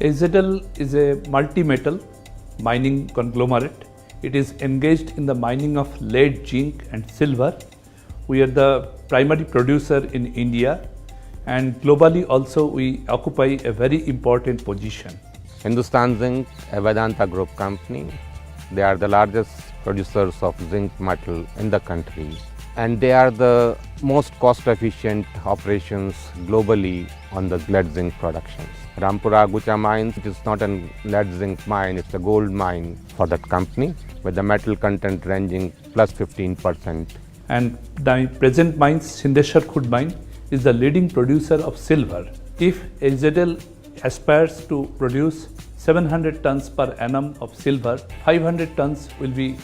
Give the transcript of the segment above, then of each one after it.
AZL is a multi-metal mining conglomerate. It is engaged in the mining of lead, zinc and silver. We are the primary producer in India, and globally also we occupy a very important position. Hindustan Zinc, a Vedanta Group company. They are the largest producers of zinc metal in the country, and they are the most cost-efficient operations globally on the lead zinc productions. Rampura Agucha mines, it is not a lead zinc mine, it's a gold mine for that company with the metal content ranging plus 15%. And the present mine, Sindeshwar Khurd mine, is the leading producer of silver. If AZL aspires to produce 700 tons per annum of silver, 500 tons will be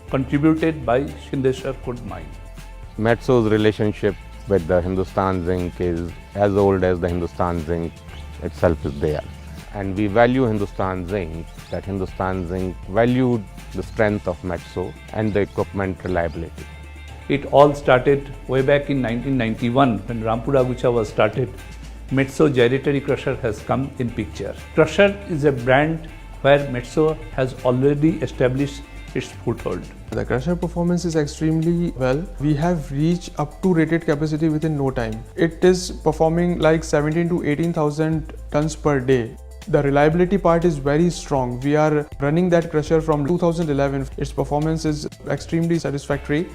contributed by Sindeshwar Khurd mine. Metso's relationship with the Hindustan Zinc is as old as the Hindustan Zinc itself is there. And we value Hindustan Zinc, that Hindustan Zinc valued the strength of Metso and the equipment reliability. It all started way back in 1991 when Rampura Agucha was started. Metso gyratory crusher has come in picture. Crusher is a brand where Metso has already established its foothold. The crusher performance is extremely well. We have reached up to rated capacity within no time. It is performing like 17 to 18,000 tons per day. The reliability part is very strong. We are running that crusher from 2011. Its performance is extremely satisfactory.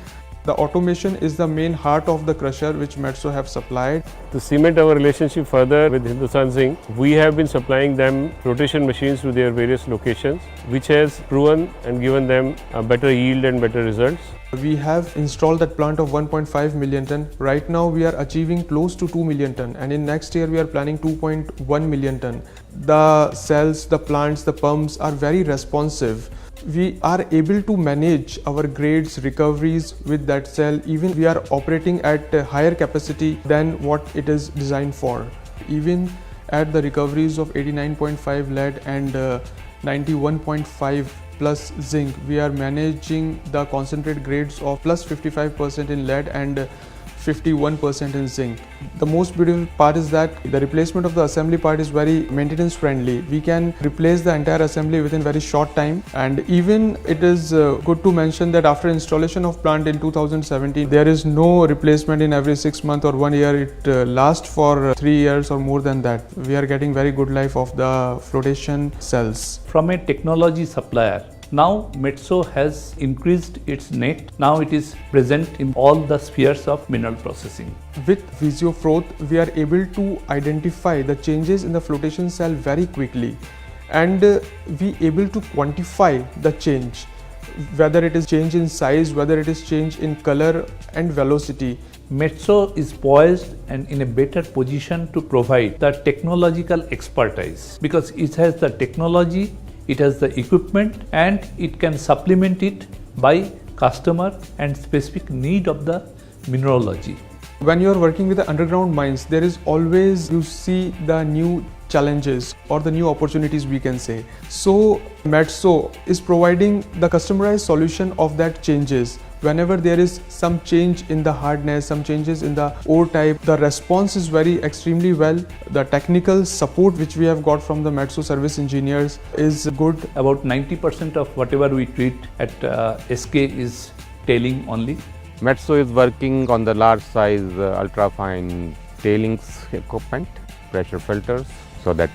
The automation is the main heart of the crusher which Metso have supplied. To cement our relationship further with Hindustan Zinc, we have been supplying them rotation machines to their various locations, which has proven and given them a better yield and better results. We have installed that plant of 1.5 million ton. Right now we are achieving close to 2 million ton, and in next year we are planning 2.1 million ton. The cells, the plants, the pumps are very responsive. We are able to manage our grades, recoveries with that cell. Even we are operating at a higher capacity than what it is designed for. Even at the recoveries of 89.5 lead and 91.5 plus zinc, we are managing the concentrate grades of plus 55% in lead and 51% in zinc. The most beautiful part is that the replacement of the assembly part is very maintenance friendly. We can replace the entire assembly within very short time, and even it is good to mention that after installation of plant in 2017, there is no replacement in every 6 months or 1 year. It lasts for 3 years or more than that. We are getting very good life of the flotation cells. From a technology supplier, now Metso has increased its net. Now it is present in all the spheres of mineral processing. With Visiofroth, we are able to identify the changes in the flotation cell very quickly, and we able to quantify the change, whether it is change in size, whether it is change in color and velocity. Metso is poised and in a better position to provide the technological expertise because it has the technology, it has the equipment, and it can supplement it by customer and specific need of the mineralogy. When you are working with the underground mines, there is always, you see the new challenges or the new opportunities, we can say. So Metso is providing the customized solution of that changes. Whenever there is some change in the hardness, some changes in the ore type, the response is very extremely well. The technical support which we have got from the Metso service engineers is good. About 90% of whatever we treat at SK is tailing only. Metso is working on the large size ultra-fine tailings equipment, pressure filters, so that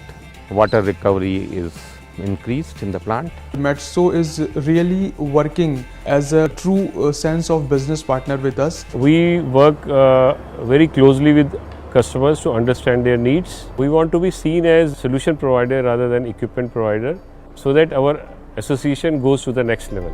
water recovery is increased in the plant. Metso is really working as a true sense of business partner with us. We work very closely with customers to understand their needs. We want to be seen as solution provider rather than equipment provider, so that our association goes to the next level.